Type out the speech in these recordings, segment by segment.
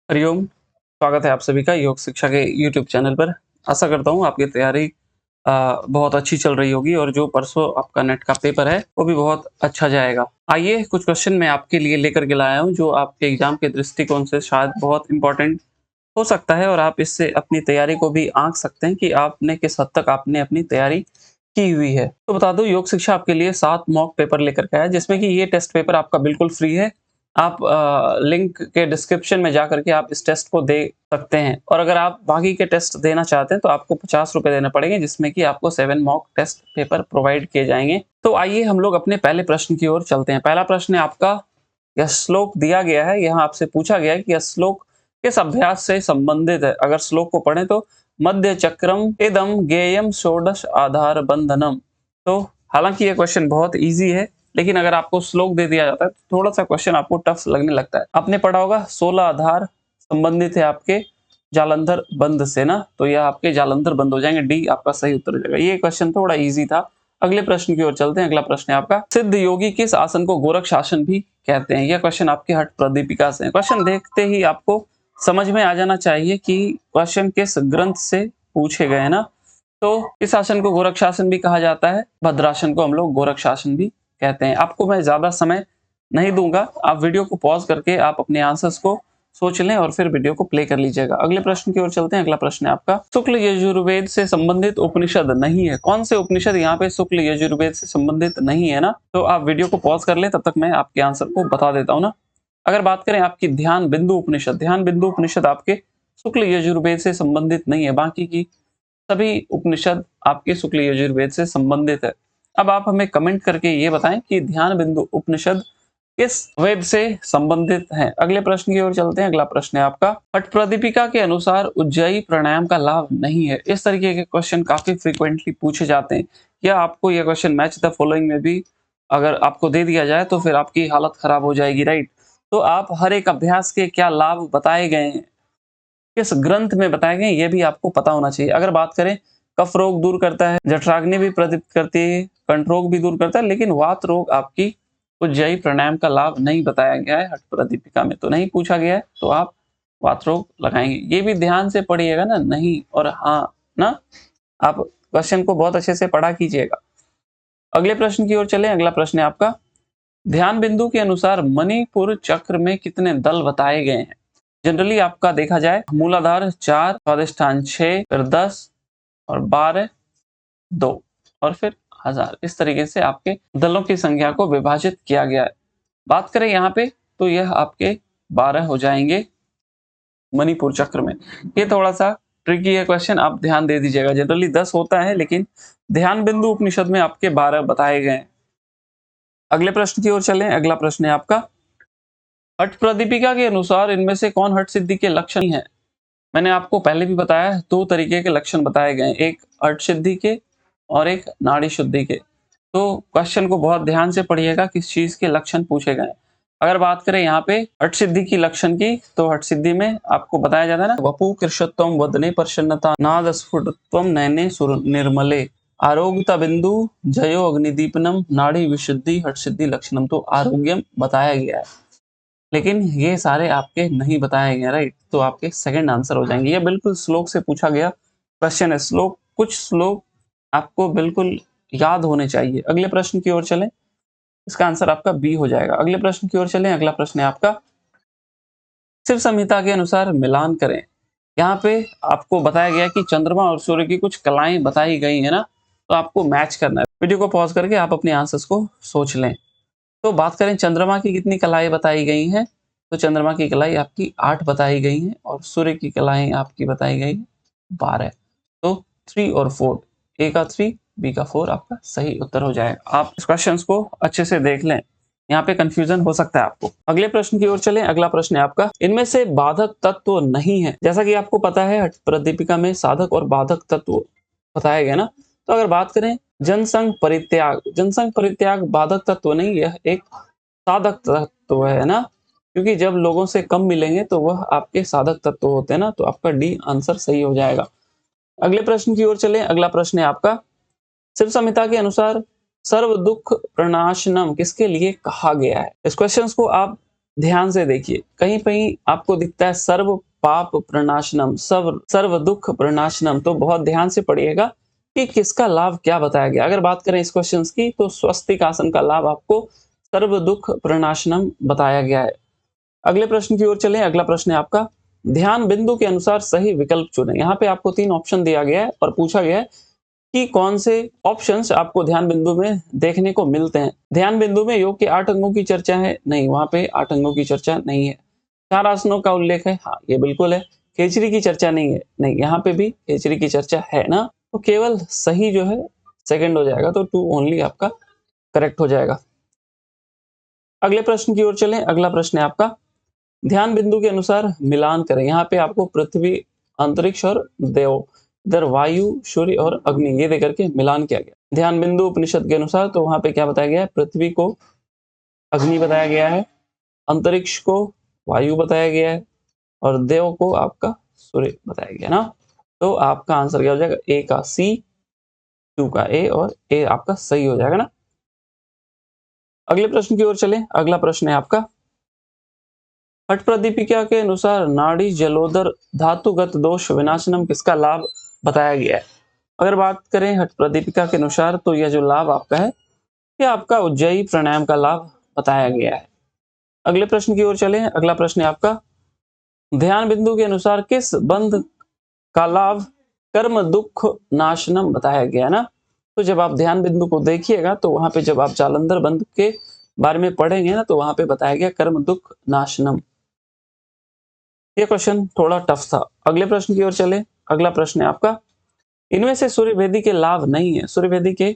हरिओम, स्वागत है आप सभी का योग शिक्षा के यूट्यूब चैनल पर। आशा करता हूँ आपकी तैयारी बहुत अच्छी चल रही होगी और जो परसों आपका नेट का पेपर है, वो भी बहुत अच्छा जाएगा। आइए कुछ क्वेश्चन मैं आपके लिए लेकर के लाया हूँ, जो आपके एग्ज़ाम के दृष्टिकोण से शायद बहुत इम्पोर्टेंट हो सकता है और आप इससे अपनी तैयारी को भी आँक सकते हैं कि आपने किस हद तक आपने अपनी तैयारी की हुई है। तो बता दूँ योग शिक्षा आपके लिए 7 मॉक पेपर लेकर के आया है, जिसमें कि ये टेस्ट पेपर आपका बिल्कुल फ्री है। आप लिंक के डिस्क्रिप्शन में जाकर के आप इस टेस्ट को दे सकते हैं और अगर आप बाकी के टेस्ट देना चाहते हैं तो आपको ₹50 देने पड़ेंगे, जिसमें कि आपको 7 मॉक टेस्ट पेपर प्रोवाइड किए जाएँगे। तो आइए हम लोग अपने पहले प्रश्न की ओर चलते हैं। पहला प्रश्न है आपका, यह श्लोक दिया गया है, यहाँ आपसे पूछा गया है कि यह श्लोक किस अभ्यास से संबंधित है? अगर श्लोक को पढ़ें तो मध्य चक्रम इदम गेयम षोडश आधार बंधनम। तो हालांकि ये क्वेश्चन बहुत इजी है, लेकिन अगर आपको श्लोक दे दिया जाता है तो थोड़ा सा क्वेश्चन आपको टफ लगने लगता है। आपने पढ़ा होगा 16 आधार संबंधित है आपके जालंधर बंध से ना, तो यह आपके जालंधर बंध हो जाएंगे। डी आपका सही उत्तर हो जाएगा। ये क्वेश्चन थोड़ा इजी था। अगले प्रश्न की ओर चलते हैं। अगला प्रश्न है आपका, सिद्ध योगी किस आसन को गोरक्ष आसन भी कहते हैं? यह क्वेश्चन आपके हठ प्रदीपिका से है। क्वेश्चन देखते ही आपको समझ में आ जाना चाहिए कि क्वेश्चन किस ग्रंथ से पूछे गए हैं ना। तो इस आसन को गोरक्षासन भी कहा जाता है, भद्रासन को हम लोग गोरक्षासन भी कहते हैं। आपको मैं ज्यादा समय नहीं दूंगा, आप वीडियो को पॉज करके आप अपने आंसर्स को सोच लें और फिर वीडियो को प्ले कर लीजिएगा। अगले प्रश्न की ओर चलते हैं। अगला प्रश्न है आपका, शुक्ल यजुर्वेद से संबंधित उपनिषद नहीं है। कौन से उपनिषद यहाँ पे शुक्ल यजुर्वेद से संबंधित नहीं है ना? तो आप वीडियो को पॉज कर लें, तब तक मैं आपके आंसर को बता देता हूँ ना। अगर बात करें आपकी ध्यान बिंदु उपनिषद, ध्यान बिंदु उपनिषद आपके शुक्ल यजुर्वेद से संबंधित नहीं है। बाकी की सभी उपनिषद आपके शुक्ल यजुर्वेद से संबंधित है। अब आप हमें कमेंट करके ये बताएं कि ध्यान बिंदु उपनिषद किस वेद से संबंधित है। अगले प्रश्न की ओर चलते हैं। अगला प्रश्न है आपका, हठ प्रदीपिका के अनुसार उज्जयी प्राणायाम का लाभ नहीं है। इस तरीके के क्वेश्चन काफी फ्रीक्वेंटली पूछे जाते हैं। या आपको यह क्वेश्चन मैच द फॉलोइंग में भी अगर आपको दे दिया जाए तो फिर आपकी हालत खराब हो जाएगी, राइट। तो आप हर एक अभ्यास के क्या लाभ बताए गए हैं, किस ग्रंथ में बताए गए, ये भी आपको पता होना चाहिए। अगर बात करें, कफ रोग दूर करता है, जठराग्नि भी प्रदीप्त करती है, कंठ रोग भी दूर करता है, लेकिन वात रोग आपकी उज्जयी प्राणायाम का लाभ नहीं बताया गया है। हठ प्रदीपिका में तो नहीं पूछा गया है, तो आप वात रोग लगाएंगे। ये भी ध्यान से पढ़िएगा ना, नहीं और हाँ ना। आप क्वेश्चन को बहुत अच्छे से पढ़ा कीजिएगा। अगले प्रश्न की ओर चलें। अगला प्रश्न है आपका, ध्यान बिंदु के अनुसार मणिपुर चक्र में कितने दल बताए गए हैं? जनरली आपका देखा जाए, मूलाधार 4, स्वादिष्ठान 6, फिर 10 और 12, 2 और फिर 1000। इस तरीके से आपके दलों की संख्या को विभाजित किया गया है। बात करें यहाँ पे तो यह आपके 12 हो जाएंगे मणिपुर चक्र में। ये थोड़ा सा ट्रिकी है क्वेश्चन, आप ध्यान दे दीजिएगा। जनरली 10 होता है, लेकिन ध्यान बिंदु उपनिषद में आपके 12 बताए गए हैं। अगले प्रश्न की ओर चलें। अगला प्रश्न है आपका, हठ प्रदीपिका के अनुसार इनमें से कौन हठ सिद्धि के लक्षण है? मैंने आपको पहले भी बताया, 2 तरीके के लक्षण बताए गए हैं, एक हठ सिद्धि के और एक नाड़ी शुद्धि के। तो क्वेश्चन को बहुत ध्यान से पढ़िएगा, किस चीज के लक्षण पूछे गए। अगर बात करें यहाँ पे हठ सिद्धि की लक्षण की, तो हठ सिद्धि में आपको बताया जाता है ना, वपु कृशत्वम वदने प्रसन्नता नाद स्फुटत्वम नयने सुर निर्मले आरोग्यता बिंदु जयो अग्निदीपनम नाड़ी विशुद्धि हठ सिद्धि लक्षणम। तो आरोग्यम बताया गया है, लेकिन ये सारे आपके नहीं बताए गए, राइट। तो आपके सेकंड आंसर हो जाएंगे। ये बिल्कुल श्लोक से पूछा गया क्वेश्चन है। श्लोक, कुछ श्लोक आपको बिल्कुल याद होने चाहिए। अगले प्रश्न की ओर चलें। इसका आंसर आपका बी हो जाएगा। अगले प्रश्न की ओर चलें। अगला प्रश्न है आपका, शिव संहिता के अनुसार मिलान करें। यहाँ पे आपको बताया गया कि चंद्रमा और सूर्य की कुछ कलाएं बताई गई है ना, तो आपको मैच करना है। वीडियो को पॉज करके आप अपने आंसर्स को सोच लें। तो बात करें चंद्रमा की कितनी कलाएं बताई गई हैं, तो चंद्रमा की कलाई आपकी 8 बताई गई हैं और सूर्य की कलाएं आपकी बताई गई 12। तो 3 और 4, ए का 3, बी का 4 आपका सही उत्तर हो जाएगा। आप इस क्वेश्चंस को अच्छे से देख लें, यहाँ पे कंफ्यूजन हो सकता है आपको। अगले प्रश्न की ओर चलें। अगला प्रश्न है आपका, इनमें से बाधक तत्व नहीं है। जैसा कि आपको पता है, हठ प्रदीपिका में साधक और बाधक तत्व बताए गए ना। तो अगर बात करें जनसंघ परित्याग, जनसंघ परित्याग बाधक तत्व नहीं, यह एक साधक तत्व है ना, क्योंकि जब लोगों से कम मिलेंगे तो वह आपके साधक तत्व होते हैं ना। तो आपका डी आंसर सही हो जाएगा। अगले प्रश्न की ओर चलें। अगला प्रश्न है आपका, शिव संहिता के अनुसार सर्व दुख प्रणाशनम किसके लिए कहा गया है? इस क्वेश्चन को आप ध्यान से देखिए, कहीं कहीं आपको दिखता है सर्व पाप प्रणाशनम, सर्व दुख प्रणाशनम, तो बहुत ध्यान से पढ़िएगा कि किसका लाभ क्या बताया गया। अगर बात करें इस क्वेश्चन की, तो स्वस्तिक आसन का लाभ आपको सर्व दुख प्रणाशनम बताया गया है। अगले प्रश्न की ओर चलें। अगला प्रश्न है आपका, ध्यान बिंदु के अनुसार सही विकल्प चुनें। यहाँ पे आपको 3 ऑप्शन दिया गया है और पूछा गया है कि कौन से ऑप्शंस आपको ध्यान बिंदु में देखने को मिलते हैं। ध्यान बिंदु में योग के 8 अंगों की चर्चा है? नहीं, वहां पे 8 अंगों की चर्चा नहीं है। 4 आसनों का उल्लेख है? हाँ, ये बिल्कुल है। खेचरी की चर्चा नहीं है? नहीं, यहाँ पे भी खेचरी की चर्चा है ना। तो केवल सही जो है सेकंड हो जाएगा, तो 2 ओनली आपका करेक्ट हो जाएगा। अगले प्रश्न की ओर चलें। अगला प्रश्न है आपका, ध्यान बिंदु के अनुसार मिलान करें। यहाँ पे आपको पृथ्वी, अंतरिक्ष और देव, इधर वायु, सूर्य और अग्नि, ये देकर के मिलान किया गया। ध्यान बिंदु उपनिषद के अनुसार तो वहां पे क्या बताया गया है? पृथ्वी को अग्नि बताया गया है, अंतरिक्ष को वायु बताया गया है और देव को आपका सूर्य बताया गया ना। तो आपका आंसर क्या हो जाएगा? ए का सी, 2 का ए और ए आपका सही हो जाएगा ना। अगले प्रश्न की ओर चलें। अगला प्रश्न है आपका, हठ प्रदीपिका के अनुसार नाड़ी जलोदर धातुगत दोष विनाशनम किसका लाभ बताया गया है? अगर बात करें हठ प्रदीपिका के अनुसार, तो यह जो लाभ आपका है, यह आपका उज्जयी प्राणायाम का लाभ बताया गया है। अगले प्रश्न की ओर चलें। अगला प्रश्न है आपका, ध्यान बिंदु के अनुसार किस बंध का लाभ कर्म दुख नाशनम बताया गया ना। तो जब आप ध्यान बिंदु को देखिएगा, तो वहां पे जब आप जालंधर बंध के बारे में पढ़ेंगे ना, तो वहां पे बताया गया कर्म दुख नाशनम। ये क्वेश्चन थोड़ा टफ था। अगले प्रश्न की ओर चले। अगला प्रश्न है आपका, इनमें से सूर्यभेदी के लाभ नहीं है। सूर्यभेदी के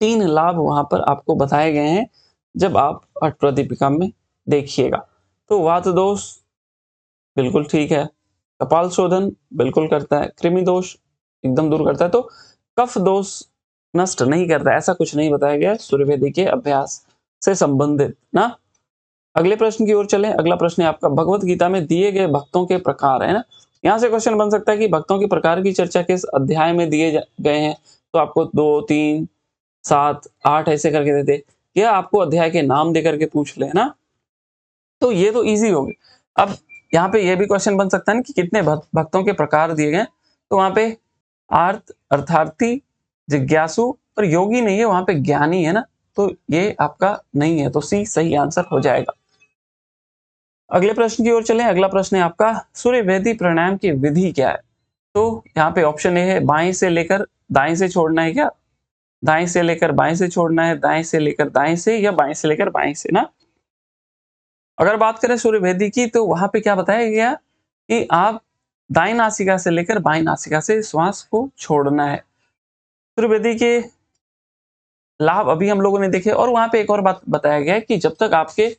3 लाभ वहां पर आपको बताए गए हैं जब आप हठ प्रदीपिका में देखिएगा। तो वात दोष बिल्कुल ठीक है, कपाल शोधन बिल्कुल करता है, कृमि दोष एकदम दूर करता है, तो कफ दोष नष्ट नहीं करता, ऐसा कुछ नहीं बताया गया सूर्यभेदी के अभ्यास से संबंधित ना। अगले प्रश्न की ओर चलें। अगला प्रश्न है आपका, भगवत गीता में दिए गए भक्तों के प्रकार, है ना। यहाँ से क्वेश्चन बन सकता है कि भक्तों के प्रकार की चर्चा किस अध्याय में दिए गए हैं। तो आपको 2, 3, 7, 8 ऐसे करके देते, या आपको अध्याय के नाम देकर के पूछ ले, है ना। तो ये तो इजी हो गई। अब यहाँ पे ये भी क्वेश्चन बन सकता है ना कि कितने भक्तों के प्रकार दिए गए। तो वहां पे आर्त, अर्थार्थी, जिज्ञासु और योगी नहीं है, वहां पे ज्ञानी है ना। तो ये आपका नहीं है, तो सी सही आंसर हो जाएगा। अगले प्रश्न की ओर चलें। अगला प्रश्न है आपका, सूर्यभेदी प्राणायाम की विधि क्या है। तो यहाँ पे ऑप्शन ए है, बाएं से लेकर दाएं से छोड़ना है क्या, दाएं से लेकर बाएं से छोड़ना है, दाएं से लेकर दाएं से, या बाएं से लेकर बाएं से ना। अगर बात करें सूर्यभेदी की, तो वहां पे क्या बताया गया कि आप दाएं नासिका से लेकर बाएं नासिका से श्वास को छोड़ना है। सूर्यभेदी के लाभ अभी हम लोगों ने देखे, और वहां पे एक और बात बताया गया है कि जब तक आपके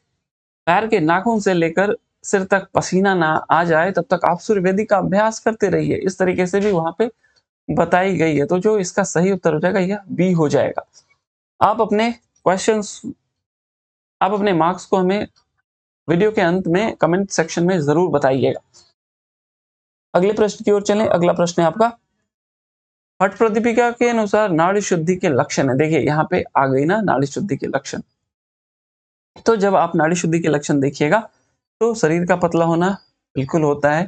पैर के नाखून से लेकर सिर तक पसीना ना आ जाए, तब तक आप सूर्यभेदी का अभ्यास करते रहिए। इस तरीके से भी वहां पे बताई गई है। तो जो इसका सही उत्तर हो जाएगा, यह बी हो जाएगा। आप अपने क्वेश्चंस, आप अपने मार्क्स को हमें वीडियो के अंत में कमेंट सेक्शन में जरूर बताइएगा। अगले प्रश्न की ओर चलें। अगला प्रश्न है आपका, हठ प्रदीपिका के अनुसार नाड़ी शुद्धि के लक्षण है। देखिए यहाँ पे आ गई ना नाड़ी शुद्धि के लक्षण। तो जब आप नाड़ी शुद्धि के लक्षण देखिएगा, तो शरीर का पतला होना बिल्कुल होता है,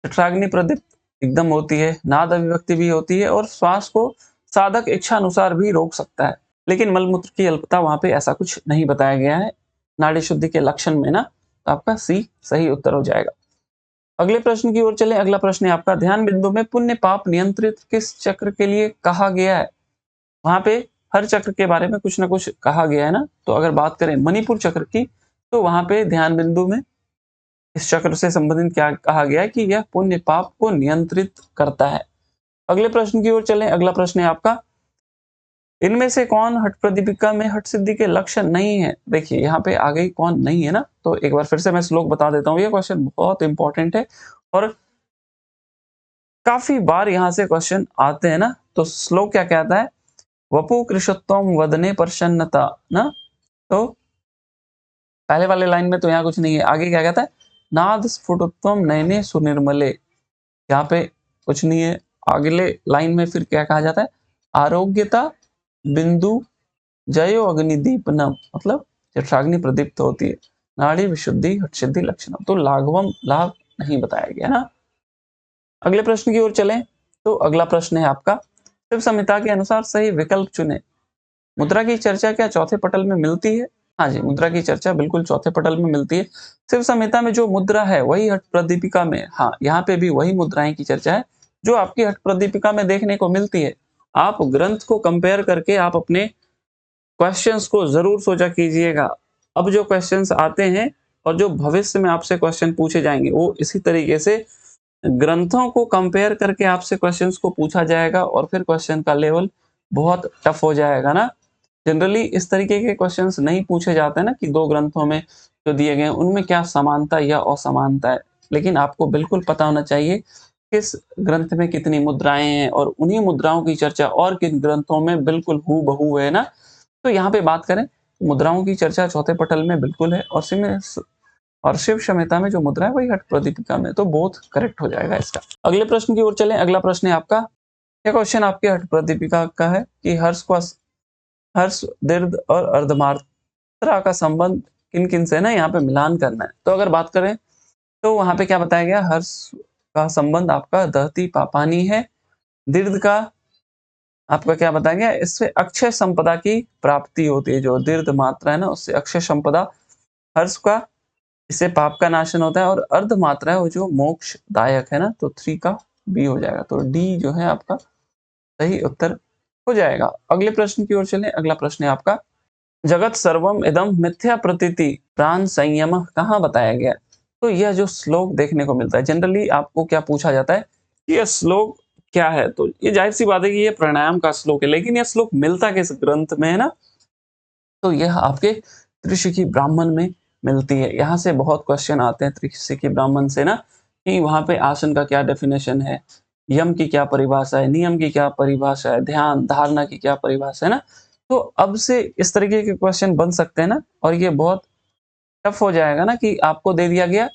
जठराग्नि प्रदीप्त एकदम होती है, नाद अभिव्यक्ति भी होती है, और श्वास को साधक इच्छा अनुसार भी रोक सकता है। लेकिन मलमूत्र की अल्पता, वहां पे ऐसा कुछ नहीं बताया गया है नाड़ी शुद्धि के लक्षण में ना। तो आपका सी सही उत्तर हो जाएगा। अगले प्रश्न की ओर चले। अगला प्रश्न है आपका, ध्यान बिंदु में पुण्य पाप नियंत्रित किस चक्र के लिए कहा गया है। वहां पे हर चक्र के बारे में कुछ ना कुछ कहा गया है ना। तो अगर बात करें मणिपुर चक्र की, तो वहां पे ध्यान बिंदु में इस चक्र से संबंधित क्या कहा गया है कि यह पुण्य पाप को नियंत्रित करता है। अगले प्रश्न की ओर चलें। अगला प्रश्न है आपका, इनमें से कौन हठ प्रदीपिका में हठ सिद्धि के लक्षण नहीं है। देखिए यहाँ पे आ गई कौन नहीं है ना। तो एक बार फिर से मैं श्लोक बता देता हूँ, ये क्वेश्चन बहुत इंपॉर्टेंट है और काफी बार यहाँ से क्वेश्चन आते हैं ना। तो श्लोक क्या कहता है, वपु कृषोत्तम वदने प्रसन्नता ना। तो पहले वाले लाइन में तो यहाँ कुछ नहीं है, आगे क्या कहता है, नाद स्फुटोत्तम नयने सुनिर्मले, यहाँ पे कुछ नहीं है। अगले लाइन में फिर क्या कहा जाता है, आरोग्यता बिंदु जयो अग्निदीपनम, मतलब जठराग्नि प्रदीप्त होती है। नाड़ी विशुद्धि हठ सिद्धि लक्षणम, तो लाघवम लाभ नहीं बताया गया ना। अगले प्रश्न की ओर चलें तो अगला प्रश्न है आपका, शिव संहिता के अनुसार सही विकल्प चुने। मुद्रा की चर्चा क्या चौथे पटल में मिलती है? हाँ जी, मुद्रा की चर्चा बिल्कुल चौथे पटल में मिलती है। शिव संहिता में जो मुद्रा है वही हठ प्रदीपिका में, हाँ यहाँ पे भी वही मुद्राएं की चर्चा है जो आपकी हठ प्रदीपिका में देखने को मिलती है। आप ग्रंथ को कंपेयर करके आप अपने क्वेश्चंस को जरूर सोचा कीजिएगा। अब जो क्वेश्चंस आते हैं और जो भविष्य में आपसे क्वेश्चन पूछे जाएंगे वो इसी तरीके से ग्रंथों को कंपेयर करके आपसे क्वेश्चंस को पूछा जाएगा और फिर क्वेश्चन का लेवल बहुत टफ हो जाएगा ना। जनरली इस तरीके के क्वेश्चंस नहीं पूछे जाते ना कि दो ग्रंथों में जो दिए गए हैं उनमें क्या समानता या असमानता है, लेकिन आपको बिल्कुल पता होना चाहिए किस ग्रंथ में कितनी मुद्राएं हैं और उन्हीं मुद्राओं की चर्चा और किन ग्रंथों में बिल्कुल हूबहू है ना। तो यहाँ पे बात करें मुद्राओं की चर्चा चौथे पटल में बिल्कुल है और शिव संहिता में जो मुद्रा है वही हठ प्रदीपिका में, तो बोथ करेक्ट हो जाएगा इसका। अगले प्रश्न की ओर चलें। अगला प्रश्न है आपका, यह क्वेश्चन आपके हठ प्रदीपिका का है कि हर्ष दीर्घ और अर्धमात्रा का संबंध किन किन से ना यहाँ पे मिलान करना है। तो अगर बात करें तो वहां पे क्या बताया गया, हर्ष का संबंध आपका दहती पापानी है। दीर्घ का आपका क्या बताया गया, इससे अक्षय संपदा की प्राप्ति होती है। जो दीर्घ मात्रा है ना उससे अक्षय संपदा, हर्ष का इससे पाप का नाशन होता है, और अर्ध मात्रा है वो जो मोक्षदायक है ना, तो 3 का बी हो जाएगा। तो डी जो है आपका सही उत्तर हो जाएगा। अगले प्रश्न की ओर चलें। अगला प्रश्न है आपका, जगत सर्वम इदम मिथ्या प्रतीति प्राण संयम कहाँ बताया गया। तो यह जो श्लोक देखने को मिलता है, जनरली आपको क्या पूछा जाता है कि यह श्लोक क्या है, तो ये जाहिर सी बात है कि ये प्राणायाम का श्लोक है, लेकिन यह श्लोक मिलता किस ग्रंथ में है ना। तो यह आपके त्रिशिखी ब्राह्मण में मिलती है। यहाँ से बहुत क्वेश्चन आते हैं त्रिशिखी ब्राह्मण से ना, कि वहां पे आसन का क्या डेफिनेशन है, यम की क्या परिभाषा है, नियम की क्या परिभाषा है, ध्यान धारणा की क्या परिभाषा है ना। तो अब से इस तरीके के क्वेश्चन बन सकते हैं ना, और ये बहुत टफ हो जाएगा ना कि आपको दे दिया गया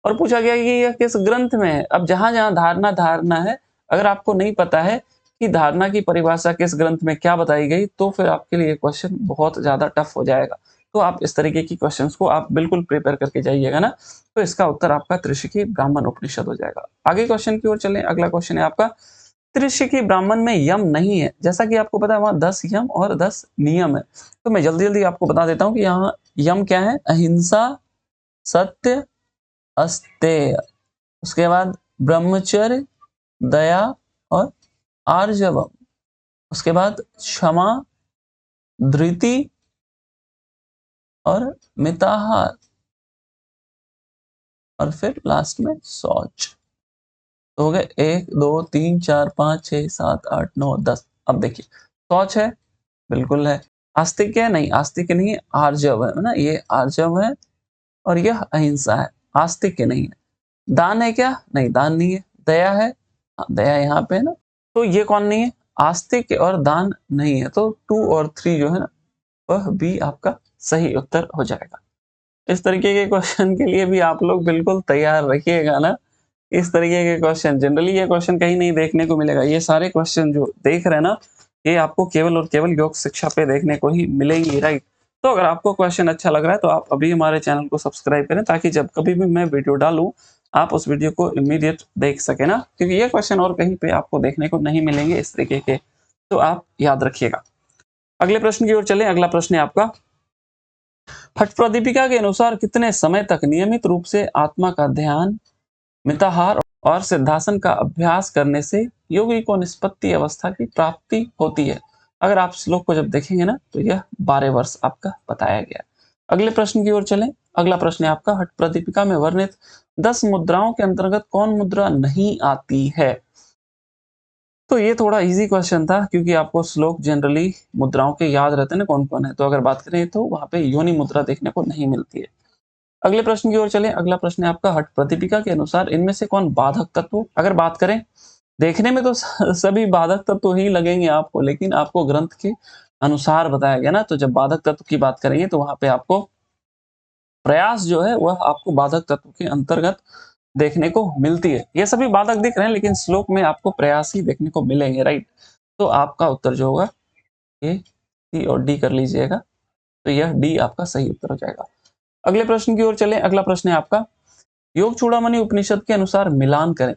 और पूछा गया कि यह किस ग्रंथ में है। अब जहां जहां धारणा धारणा है, अगर आपको नहीं पता है कि धारणा की परिभाषा किस ग्रंथ में क्या बताई गई, तो फिर आपके लिए क्वेश्चन बहुत ज्यादा टफ हो जाएगा। तो आप इस तरीके की क्वेश्चंस को आप बिल्कुल प्रिपेयर करके जाइएगा ना, तो इसका उत्तर आपका त्रिशिखी ब्राह्मण उपनिषद हो जाएगा। आगे क्वेश्चन की ओर चलें। अगला क्वेश्चन है आपका, त्रिशिखी ब्राह्मण में यम नहीं है, जैसा कि आपको पता है वहां 10 यम और 10 नियम है। तो मैं जल्दी जल्दी आपको बता देता हूं कि यहाँ यम क्या है, अहिंसा, सत्य, अस्तेय, उसके बाद ब्रह्मचर्य, दया और आर्जवम, उसके बाद क्षमा, धृति और मिताहार, और फिर लास्ट में शौच। तो हो गए 1 2 3 4 5 6 7 8 9 10। अब देखिए शौच है, बिल्कुल है। आस्तिक है, नहीं आस्तिक नहीं है, आर्जव है ना, ये आर्जव है, और यह अहिंसा है, आस्तिक नहीं है। दान है क्या, नहीं दान नहीं है। दया है, हाँ, दया यहाँ पे है ना, तो ये कौन नहीं है, आस्तिक और दान नहीं है। तो 2 और 3 जो है ना वह बी आपका सही उत्तर हो जाएगा। इस तरीके के क्वेश्चन के लिए भी आप लोग बिल्कुल तैयार रखिएगा ना। इस तरीके के क्वेश्चन जनरली ये क्वेश्चन कहीं नहीं देखने को मिलेगा। ये सारे क्वेश्चन जो देख रहे हैं ना, ये आपको केवल और केवल योग शिक्षा पे देखने को ही मिलेंगी, राइट। तो अगर आपको क्वेश्चन अच्छा लग रहा है तो आप अभी हमारे चैनल को सब्सक्राइब करें, ताकि जब कभी भी मैं वीडियो डालूं आप उस वीडियो को इमीडिएट देख सके ना, क्योंकि ये क्वेश्चन और कहीं पे आपको देखने को नहीं मिलेंगे इस तरीके के, तो आप याद रखिएगा। अगले प्रश्न की ओर चलें। अगला प्रश्न है आपका, हठ प्रदीपिका के अनुसार कितने समय तक नियमित रूप से आत्मा का ध्यान, मिताहार और सिद्धासन का अभ्यास करने से योगी को निष्पत्ति अवस्था की प्राप्ति होती है। अगर आप श्लोक को जब देखेंगे ना तो यह 12 वर्ष आपका बताया गया। अगले प्रश्न की ओर चलें। अगला प्रश्न है आपका, हठ प्रदीपिका में वर्णित 10 मुद्राओं के अंतर्गत कौन मुद्रा नहीं आती है। तो ये थोड़ा इजी क्वेश्चन था, क्योंकि आपको श्लोक जनरली मुद्राओं के याद रहते हैं ना कौन कौन है। तो अगर बात करें तो वहां पे योनि मुद्रा देखने को नहीं मिलती है। अगले प्रश्न की ओर चलें। अगला प्रश्न है आपका, हठ प्रदीपिका के अनुसार इनमें से कौन बाधक तत्व। अगर बात करें, देखने में तो सभी बाधक तत्व ही लगेंगे आपको, लेकिन आपको ग्रंथ के अनुसार बताया गया ना, तो जब बाधक तत्व की बात करेंगे तो वहां पे आपको प्रयास जो है वह आपको बाधक तत्व के अंतर्गत देखने को मिलती है। ये सभी बाधक दिख रहे हैं, लेकिन श्लोक में आपको प्रयास ही देखने को मिलेंगे, राइट। तो आपका उत्तर जो होगा ए, सी और डी कर लीजिएगा, तो यह डी आपका सही उत्तर हो जाएगा। अगले प्रश्न की ओर चलें। अगला प्रश्न है आपका, योग चूड़ामणि उपनिषद के अनुसार मिलान करें।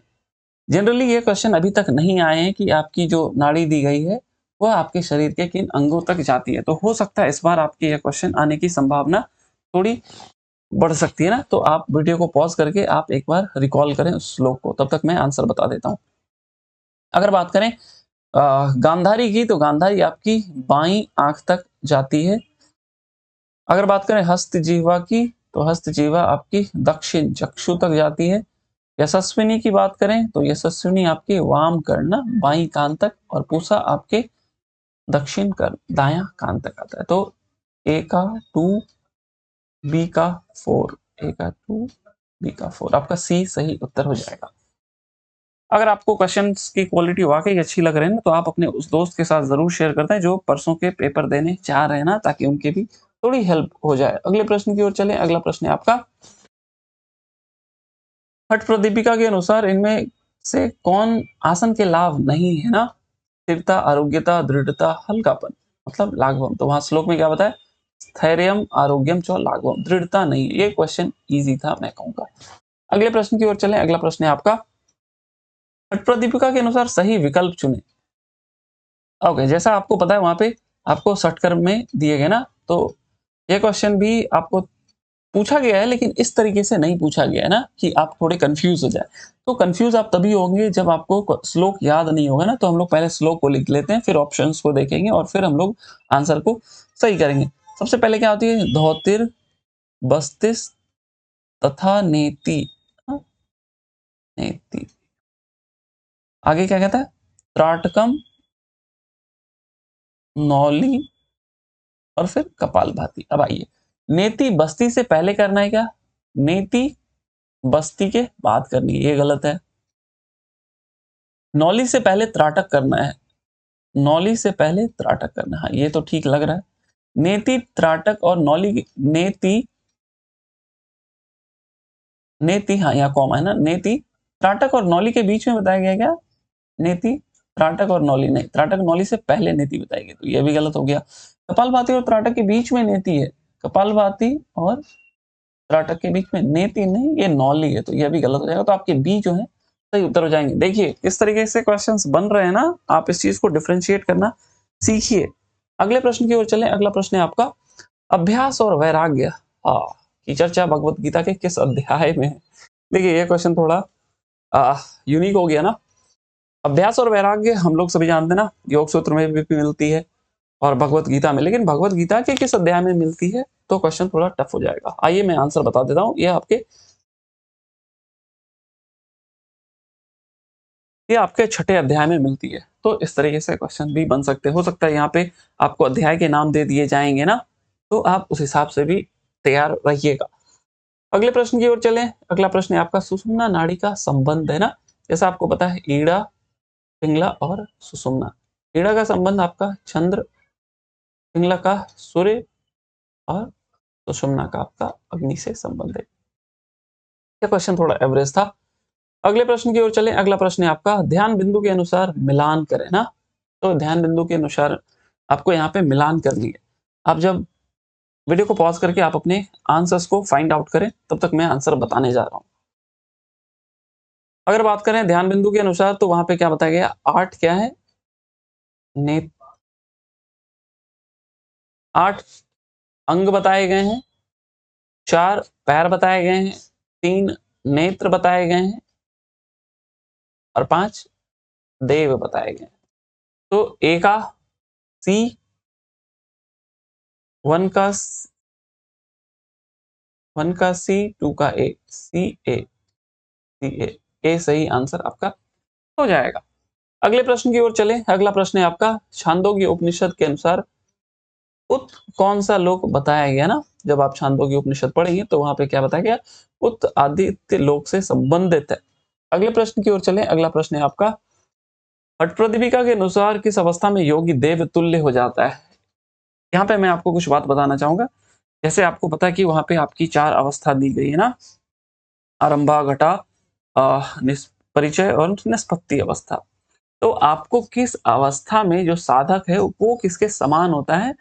जनरली ये क्वेश्चन अभी तक नहीं आए हैं कि आपकी जो नाड़ी दी गई है वह आपके शरीर के किन अंगों तक जाती है। तो हो सकता है इस बार आपके यह क्वेश्चन आने की संभावना थोड़ी बढ़ सकती है ना। तो आप वीडियो को पॉज करके आप एक बार रिकॉल करें उस श्लोक को, तब तक मैं आंसर बता देता हूं। अगर बात करें गांधारी की, तो गांधारी आपकी बाईं आंख तक जाती है। अगर बात करें हस्त जिह्वा की, तो हस्त जिह्वा आपकी दक्षिण चक्षु तक जाती है। यशस्विनी की बात करें तो यशस्विनी आपके वाम कर्ण बाईं कान तक, और पूषा आपके दक्षिण कर्ण दायां कान तक आता है। तो ए का 2, बी का 4, ए का 2, बी का 4, आपका सी सही उत्तर हो जाएगा। अगर आपको क्वेश्चंस की क्वालिटी वाकई अच्छी लग रही है ना, तो आप अपने उस दोस्त के साथ जरूर शेयर करते हैं जो परसों के पेपर देने चाह रहे हैं ना, ताकि उनके भी थोड़ी हेल्प हो जाए। अगले प्रश्न की ओर चलें। अगला प्रश्न है आपका, हठ प्रदीपिका के अनुसार इनमें से कौन आसन के लाभ नहीं है ना? स्थिरता, आरोग्यता, दृढ़ता, हल्कापन, मतलब लाघवम। तो वहां श्लोक में क्या बताया? स्थैर्यम, आरोग्यम च लाघवम। दृढ़ता नहीं। ये क्वेश्चन इजी था मैं कहूंगा। अगले प्रश्न की ओर चलें। अगला प्रश्न है आपका, हठ प्रदीपिका के अनुसार सही विकल्प चुने। ओके, जैसा आपको पता है वहां पे आपको षटकर्म में दिए गए ना, तो ये क्वेश्चन भी आपको पूछा गया है, लेकिन इस तरीके से नहीं पूछा गया है ना कि आप थोड़े कंफ्यूज हो जाए। तो कंफ्यूज आप तभी होंगे जब आपको श्लोक याद नहीं होगा ना। तो हम लोग पहले श्लोक को लिख लेते हैं, फिर ऑप्शंस को देखेंगे और फिर हम लोग आंसर को सही करेंगे। सबसे पहले क्या होती है? धौतिर, बस्तिस तथा नेति। हाँ, नेति। आगे क्या कहता है? त्राटकम, नौली और फिर कपालभाति। अब आइए, नेति बस्ती से पहले करना है क्या? नेति बस्ती के बाद करनी है, ये गलत है। नौली से पहले त्राटक करना है, नौली से पहले त्राटक करना है, हाँ, ये तो ठीक लग रहा है। नेति, त्राटक और नौली। नेति, नेति, हाँ यहाँ कॉमा है ना। नेति, त्राटक और नौली के बीच में बताया गया क्या? नेति, त्राटक और नौली नहीं, त्राटक नौली से पहले नेति बताई गई, तो ये भी गलत हो गया। कपालभाति और त्राटक के बीच में नेति है, कपालभाति और त्राटक के बीच में नेति नहीं, ये नौली है, तो ये भी गलत हो जाएगा। तो आपके बी जो है सही उत्तर हो जाएंगे। देखिए किस तरीके से क्वेश्चंस बन रहे हैं ना, आप इस चीज को डिफरेंशिएट करना सीखिए। अगले प्रश्न की ओर चलें। अगला प्रश्न है आपका, अभ्यास और वैराग्य की चर्चा भगवत गीता के किस अध्याय में है? देखिए ये क्वेश्चन थोड़ा यूनिक हो गया ना। अभ्यास और वैराग्य हम लोग सभी जानते हैं ना, योग सूत्र में भी मिलती है और भगवत गीता में, लेकिन भगवत गीता के किस अध्याय में मिलती है? तो क्वेश्चन थोड़ा टफ हो जाएगा। आइए मैं आंसर बता देता हूँ। ये आपके छठे अध्याय में मिलती है। तो इस तरीके से क्वेश्चन भी बन सकते हो सकता है यहाँ पे आपको अध्याय के नाम दे दिए जाएंगे ना, तो आप उस हिसाब से भी तैयार रहिएगा। अगले प्रश्न की ओर चलें। अगला प्रश्न है आपका, सुषुम्ना नाड़ी का संबंध है ना, जैसा आपको पता है ईड़ा, पिंगला और सुषुम्ना। ईड़ा का संबंध आपका चंद्र, पिंगला का सूर्य और सुषुम्ना का आपका अग्नि से संबंध है। यह क्वेश्चन थोड़ा एवरेज था। अगले प्रश्न की ओर चलें। अगला प्रश्न है आपका, ध्यान बिंदु के अनुसार मिलान करें ना। तो ध्यान बिंदु के अनुसार आपको यहाँ पे मिलान करनी है। आप जब वीडियो को पॉज करके आप अपने आंसर्स को फाइंड आउट करें, तब तक मैं आंसर बताने जा रहा हूं। अगर बात करें ध्यान बिंदु के अनुसार, तो वहां पे क्या बताया गया? 8 क्या है? 8 अंग बताए गए हैं, 4 पैर बताए गए हैं, 3 नेत्र बताए गए हैं और 5 देव बताए गए हैं। तो ए का सी, 1 का सी, 2 का ए, सी ए, सी ए, ए सही आंसर आपका हो जाएगा। अगले प्रश्न की ओर चले। अगला प्रश्न है आपका, छांदोग्य उपनिषद के अनुसार उत कौन सा लोक बताया गया ना। जब आप छांदोग्य उपनिषद पढ़ेंगे तो वहां पे क्या बताया गया? उत आदित्य लोक से संबंधित है। अगले प्रश्न की ओर चलें। अगला प्रश्न है आपका, हठप्रदीपिका के अनुसार किस अवस्था में योगी देव तुल्य हो जाता है? यहाँ पे मैं आपको कुछ बात बताना चाहूंगा। जैसे आपको पता है कि वहां पे आपकी 4 अवस्था दी गई है ना, आरंभा, घटा, परिचय और निष्पत्ति अवस्था। तो आपको किस अवस्था में जो साधक है वो किसके समान होता है,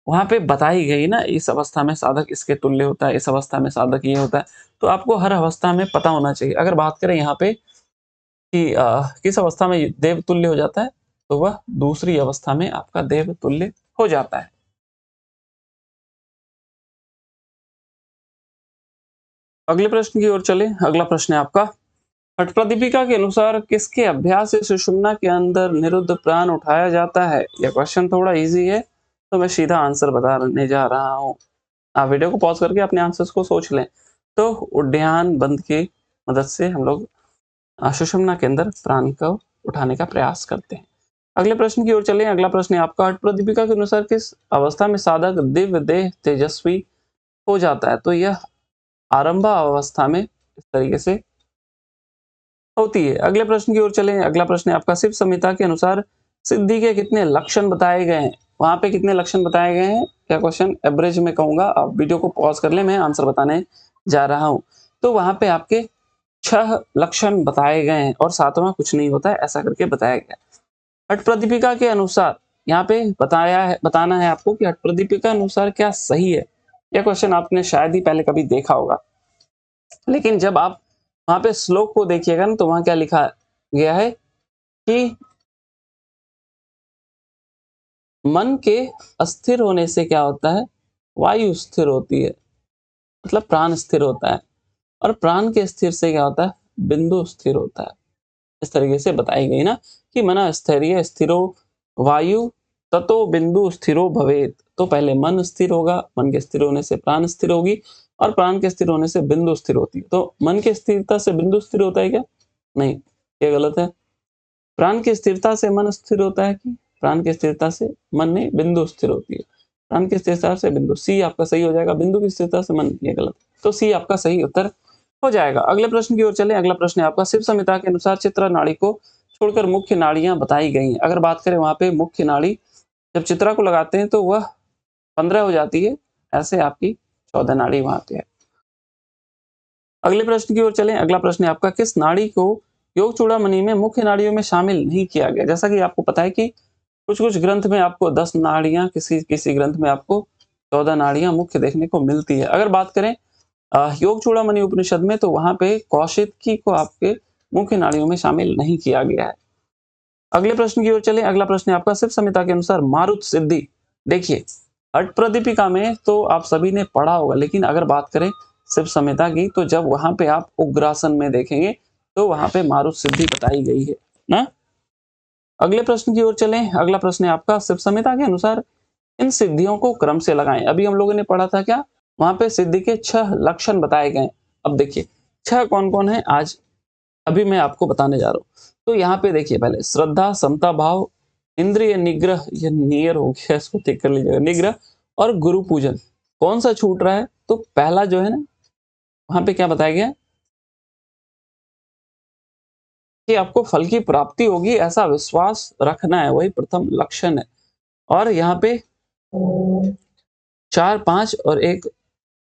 वहाँ पे बताई गई ना, इस अवस्था में साधक इसके तुल्य होता है, इस अवस्था में साधक ये होता है। तो आपको हर अवस्था में पता होना चाहिए। अगर बात करें यहाँ पे कि किस अवस्था में देव तुल्य हो जाता है, तो वह दूसरी अवस्था में आपका देव तुल्य हो जाता है। अगले प्रश्न की ओर चले। अगला प्रश्न है आपका, अठप्रदीपिका के अनुसार किसके अभ्यास से सुषुम्ना के अंदर निरुद्ध प्राण उठाया जाता है? यह क्वेश्चन थोड़ा इजी है, तो मैं सीधा आंसर बताने जा रहा हूँ। आप वीडियो को पॉज करके अपने आंसर्स को सोच लें। तो उद्यान बंद की मदद से हम लोग सुषुम्ना के अंदर प्राण को उठाने का प्रयास करते हैं। अगले प्रश्न की ओर चलें। अगला प्रश्न है आपका, अठप्रदीपिका के अनुसार किस अवस्था में साधक दिव्य देह तेजस्वी हो जाता है? तो यह आरंभ अवस्था में इस तरीके से होती है। अगले प्रश्न की ओर चलें। अगला प्रश्न है आपका, शिव संहिता के अनुसार सिद्धि के कितने लक्षण बताए गए हैं? वहां पे कितने लक्षण बताए गए हैं? क्या क्वेश्चन एवरेज में कहूंगा, आप वीडियो को पॉज कर ले, मैं आंसर बताने जा रहा हूं। तो वहां पे आपके 6 लक्षण बताए गए हैं और 7वां कुछ नहीं होता है, ऐसा करके बताया गया है। अठप्रदीपिका के अनुसार यहाँ पे बताना है आपको कि अठप्रदीपिका अनुसार क्या सही है। यह क्वेश्चन आपने शायद ही पहले कभी देखा होगा, लेकिन जब आप वहां पे श्लोक को देखिएगा ना, तो वहां क्या लिखा गया है कि मन के अस्थिर होने से क्या होता है, वायु स्थिर होती है, मतलब प्राण स्थिर होता है, और प्राण के स्थिर से क्या होता है, बिंदु स्थिर होता है। इस तरीके से बताई गई ना कि मन स्थैर्य स्थिरो वायु ततो बिंदु स्थिरो भवेत। तो पहले मन स्थिर होगा, मन के स्थिर होने से प्राण स्थिर होगी, और प्राण के स्थिर होने से बिंदु स्थिर होती है। तो मन की स्थिरता से बिंदु स्थिर होता है क्या? नहीं, ये गलत है। प्राण की स्थिरता से मन स्थिर होता है कि प्राण की स्थिरता से मन नहीं, बिंदु स्थिर होती है। प्राण की स्थिरता से बिंदु, सी आपका सही हो जाएगा। बिंदु की स्थिरता से मन, ये गलत। तो सी आपका सही उत्तर हो जाएगा। अगले प्रश्न की ओर चलें। अगला प्रश्न है आपका, शिव संहिता के अनुसार चित्रा नाड़ी को छोड़कर मुख्य नाड़ियां बताई गई हैं। अगर बात करें वहां पे मुख्य नाड़ी, जब चित्रा को लगाते हैं तो वह 15 हो जाती है, ऐसे आपकी 14 नाड़ी वहां पे है। अगले प्रश्न की ओर चलें। अगला प्रश्न है आपका, किस नाड़ी को योग चूड़ामणि में मुख्य नाड़ियों में शामिल नहीं किया गया? जैसा कि आपको पता है कि कुछ कुछ ग्रंथ में आपको 10 नाड़ियां, किसी किसी ग्रंथ में आपको 14 नाड़ियां मुख्य देखने को मिलती है। अगर बात करें योग चूड़ामणि उपनिषद में, तो वहां पे कौशिकी को आपके मुख्य नाड़ियों में शामिल नहीं किया गया है। अगले प्रश्न की ओर चलें। अगला प्रश्न है आपका, शिव संहिता के अनुसार मारुत सिद्धि, देखिए अठप्रदीपिका में तो आप सभी ने पढ़ा होगा, लेकिन अगर बात करें शिव संहिता की, तो जब वहां पे आप उग्रासन में देखेंगे तो वहां पे मारुत सिद्धि बताई गई है ना। अगले प्रश्न की ओर चलें। अगला प्रश्न है आपका, शिव संहिता के अनुसार इन सिद्धियों को क्रम से लगाएं। अभी हम लोगों ने पढ़ा था क्या, वहां पे सिद्धि के 6 लक्षण बताए गए। अब देखिए 6 कौन कौन है, आज अभी मैं आपको बताने जा रहा हूँ। तो यहाँ पे देखिए, पहले श्रद्धा, समता भाव, इंद्रिय निग्रह, ये नियर हो गया, इसको ठीक कर लीजिएगा, निग्रह, और गुरु पूजन। कौन सा छूट रहा है? तो पहला जो है ना, वहां पे क्या बताया गया कि आपको फल की प्राप्ति होगी, ऐसा विश्वास रखना है, वही प्रथम लक्षण है। और यहाँ पे 4, 5 और एक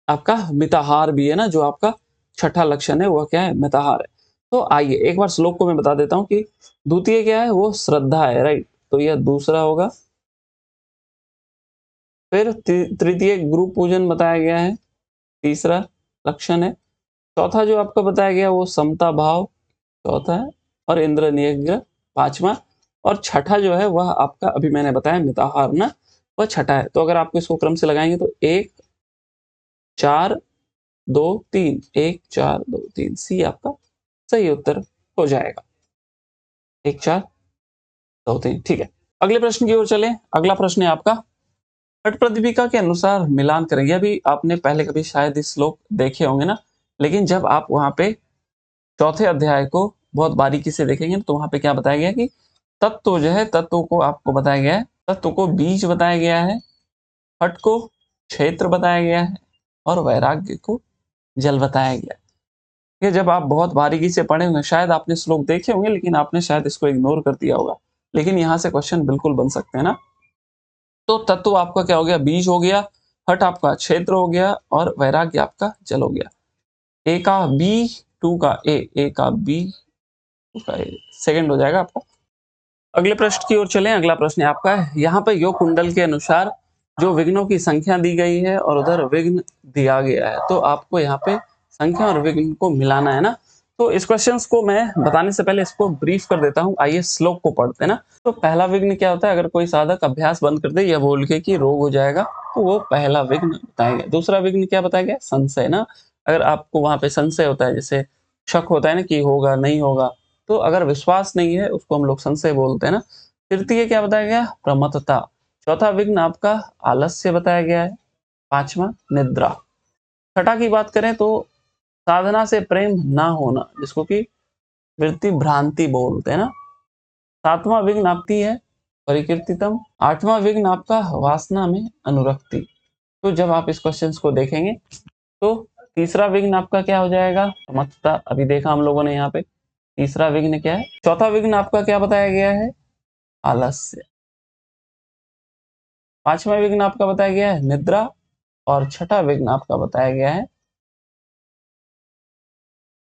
आपका मिताहार भी है ना, जो आपका छठा लक्षण है, वह क्या है, मिताहार है। तो आइए एक बार श्लोक को मैं बता देता हूं कि द्वितीय क्या है, वो श्रद्धा है, राइट, तो यह दूसरा होगा। फिर तृतीय गुरु पूजन बताया गया है, तीसरा लक्षण है। चौथा जो आपका बताया गया वो समता भाव, चौथा है। और इंद्र निग्रह, पांचवा। और छठा जो है वह आपका, अभी मैंने बताया मिताहार ना, वह छठा है। तो अगर आपको इसको क्रम से लगाएंगे तो 1 4 2 3, 1 4 2 3, सी आपका सही उत्तर हो जाएगा। 1 4 2 3, ठीक है। अगले प्रश्न की ओर चले। अगला प्रश्न है आपका, अठप्रदीपिका के अनुसार मिलान करेंगे। अभी आपने पहले कभी शायद इस श्लोक देखे होंगे ना, लेकिन जब आप वहां पे चौथे अध्याय को बहुत बारीकी से देखेंगे तो वहां पे क्या बताया गया कि तत्व जो है, तत्व को आपको बताया गया है, तत्व को बीज बताया गया है, हट को क्षेत्र बताया गया है, और वैराग्य को जल बताया गया है। ये जब आप बहुत बारीकी से पढ़े होंगे, शायद आपने श्लोक देखे होंगे, लेकिन आपने शायद इसको इग्नोर कर दिया होगा, लेकिन यहाँ से क्वेश्चन बिल्कुल बन सकते हैं ना। तो तत्व आपका क्या हो गया, बीज हो गया, हट आपका क्षेत्र हो गया, और वैराग्य आपका जल हो गया। ए का बी, टू का ए का बी, टू का ए, सेकंड हो जाएगा आपका। अगले प्रश्न की ओर चलें। अगला प्रश्न है आपका, यहाँ पर योग कुंडल के अनुसार जो विघ्नों की संख्या दी गई है और उधर विघ्न दिया गया है, तो आपको यहाँ पे संख्या और विघ्न को मिलाना है ना। तो इस क्वेश्चंस को मैं बताने से पहले इसको ब्रीफ कर देता हूँ। आइए श्लोक को पढ़ते हैं ना। तो पहला विघ्न क्या होता है, अगर कोई साधक अभ्यास बंद कर दे या बोल के कि रोग हो जाएगा, तो वो पहला विघ्न बताया गया। दूसरा विघ्न क्या बताया गया, संशय ना। अगर आपको वहां पे संशय होता है, जैसे शक होता है ना कि होगा नहीं होगा, तो अगर विश्वास नहीं है उसको हम लोग संशय बोलते हैं ना। तृतीय क्या बताया गया, प्रमत्तता। चौथा विघ्न आपका आलस्य बताया गया है। पांचवा निद्रा। छठा की बात करें तो साधना से प्रेम ना होना, जिसको कि वृत्ति भ्रांति बोलते हैं ना। सातवां विघ्न आपकी है परिकीर्तितम। आठवां विघ्न आपका वासना में अनुरक्ति। तो जब आप इस क्वेश्चन को देखेंगे तो तीसरा विघ्न आपका क्या हो जाएगा, समता। अभी देखा हम लोगों ने यहाँ पे तीसरा विघ्न क्या है। चौथा विघ्न आपका क्या बताया गया है, आलस्य। पांचवा विघ्न आपका बताया गया है निद्रा, और छठा विघ्न आपका बताया गया है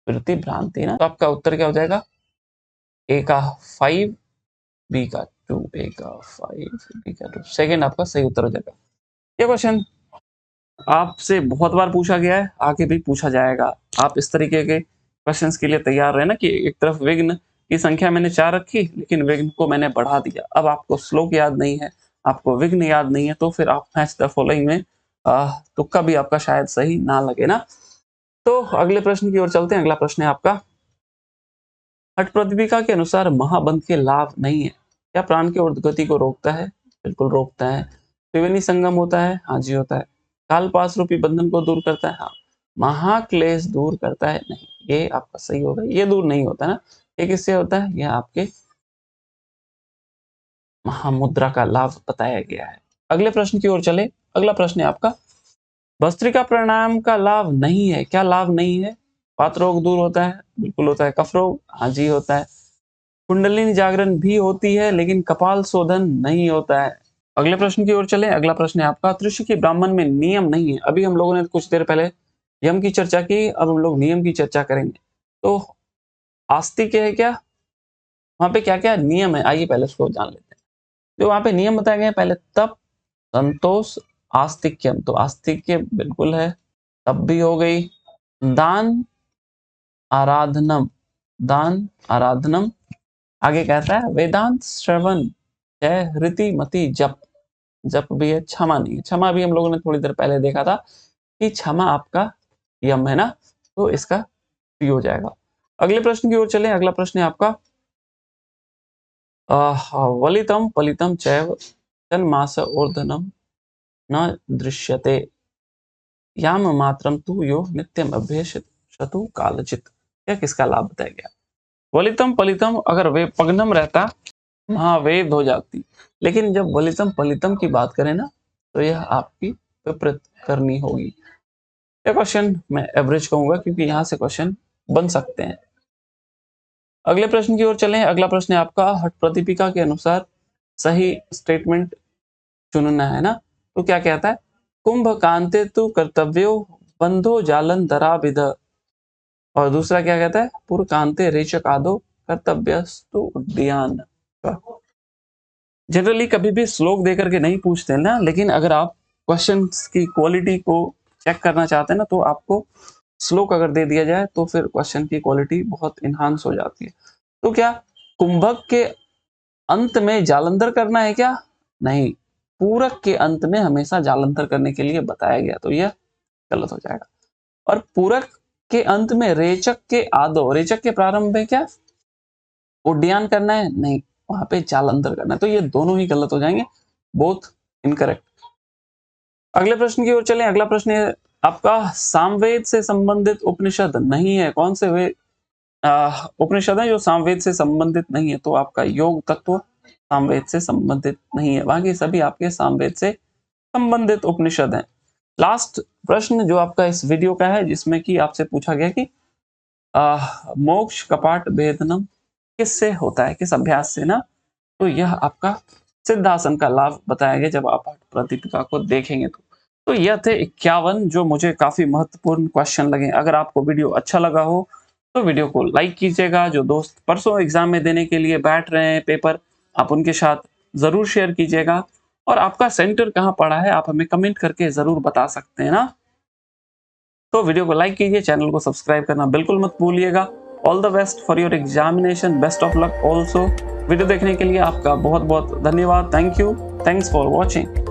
वृत्ति भ्रांति ना। तो आपका उत्तर क्या हो जाएगा, ए का 5, बी का 2, ए का 5, बी का 2। सेकंड आपका सही उत्तर हो जाएगा। ये क्वेश्चन आपसे बहुत बार पूछा गया है, आगे भी पूछा जाएगा। आप इस तरीके के क्वेश्चंस के लिए तैयार रहना कि एक तरफ विघ्न की संख्या मैंने 4 रखी, लेकिन विघ्न को मैंने बढ़ा दिया। अब आपको श्लोक याद नहीं है, आपको विघ्न याद नहीं है, तो फिर आप मैच द फॉलोइंग में तुक्का भी आपका शायद सही ना लगे ना। तो अगले प्रश्न की ओर चलते हैं। अगला प्रश्न है आपका, हठ प्रतिपिका के अनुसार महाबंध के लाभ नहीं है। क्या प्राण के उर्ध्वगति को रोकता है, बिल्कुल रोकता है। त्रिवेणी संगम होता है, हाँ जी होता है। काल पास रूपी बंधन को दूर करता है, हाँ। महाक्लेश दूर करता है, नहीं। ये आपका सही होगा, ये दूर नहीं होता ना। ये किससे होता है, यह आपके महामुद्रा का लाभ बताया गया है। अगले प्रश्न की ओर चले। अगला प्रश्न है आपका, भस्त्रिका प्राणायाम का लाभ नहीं है। क्या लाभ नहीं है, वात रोग दूर होता है, बिल्कुल होता है। कफ रोग, हाँ जी होता है। कुंडलिनी जागरण भी होती है, लेकिन कपाल शोधन नहीं होता है। अगले प्रश्न की ओर चले। अगला प्रश्न है आपका, त्रिशि के ब्राह्मण में नियम नहीं है। अभी हम लोगों ने कुछ देर पहले यम की चर्चा की, अब हम लोग नियम की चर्चा करेंगे। तो आस्तिक है क्या, वहां पे क्या क्या नियम है, आइए पहले उसको जान लेते हैं। जो वहां पे नियम बताए गए पहले, तप, संतोष, आस्तिक्यम। तो आस्तिक्य बिल्कुल है, तप भी हो गई। दान, आराधनम, दान आराधनम। आगे कहता है वेदांत श्रवण, जय हृति मति जप। जप भी है, क्षमा नहीं है। क्षमा भी हम लोगों ने थोड़ी देर पहले देखा था कि क्षमा आपका यम है ना, तो इसका पी हो जाएगा। अगले प्रश्न की ओर चले। अगला प्रश्न है आपका, वलितम पलितम चैव तन्मास ऊर्ध्वनम न दृश्यते याम मात्रम तु यो नित्यम अभ्यसतु कालचित। यह किसका लाभ बताया गया। वलितम पलितम अगर वे पगनम रहता, हाँ वेद हो जाती, लेकिन जब वलितम पलितम की बात करें ना, तो यह आपकी विपरीत करनी होगी। यह क्वेश्चन मैं एवरेज कहूंगा, क्योंकि यहां से क्वेश्चन बन सकते हैं। अगले प्रश्न की ओर चलें। अगला प्रश्न है आपका, हठ प्रतिपिका के अनुसार सही स्टेटमेंट चुनना है ना। तो क्या कहता है, कुंभ कांते तु कर्तव्यो बंधो जालन धरा विध। और दूसरा क्या कहता है, पुर कांते रेचक आदो कर्तव्यस्तु उद्यान। जनरली कभी भी श्लोक देकर के नहीं पूछते ना, लेकिन अगर आप क्वेश्चन की क्वालिटी को चेक करना चाहते हैं ना, तो आपको श्लोक अगर दे दिया जाए तो फिर क्वेश्चन की क्वालिटी बहुत इनहांस हो जाती है। तो क्या कुंभक के अंत में जालंधर करना है क्या, नहीं। पूरक के अंत में हमेशा जालंधर करने के लिए बताया गया, तो यह गलत हो जाएगा। और पूरक के अंत में रेचक के आदो, रेचक के प्रारंभ में क्या उड्डयन करना है, नहीं। वहां पे जालंधर करना है, तो ये दोनों ही गलत हो जाएंगे, बोथ इनकरेक्ट। अगले प्रश्न की ओर चलें। अगला प्रश्न है आपका, सामवेद से संबंधित उपनिषद नहीं है। कौन से वे उपनिषद है जो सामवेद से संबंधित नहीं है। तो आपका योग तत्व सामवेद से संबंधित नहीं है, बाकी सभी आपके सामवेद से संबंधित उपनिषद हैं। लास्ट प्रश्न जो आपका इस वीडियो का है, जिसमें कि आपसे पूछा गया कि मोक्ष कपाट भेदनम किससे होता है, किस अभ्यास से ना। तो यह आपका सिद्धासन का लाभ बताया गया जब आप प्रतिपिका को देखेंगे। तो यह थे 51 जो मुझे काफी महत्वपूर्ण क्वेश्चन लगे। अगर आपको वीडियो अच्छा लगा हो तो वीडियो को लाइक कीजिएगा। जो दोस्त परसों एग्जाम में देने के लिए बैठ रहे हैं पेपर, आप उनके साथ जरूर शेयर कीजिएगा। और आपका सेंटर कहाँ पड़ा है आप हमें कमेंट करके ज़रूर बता सकते हैं ना। तो वीडियो को लाइक कीजिए, चैनल को सब्सक्राइब करना बिल्कुल मत भूलिएगा। All the best for your examination, best of luck also. Video देखने के लिए आपका बहुत बहुत धन्यवाद। Thank you, thanks for watching.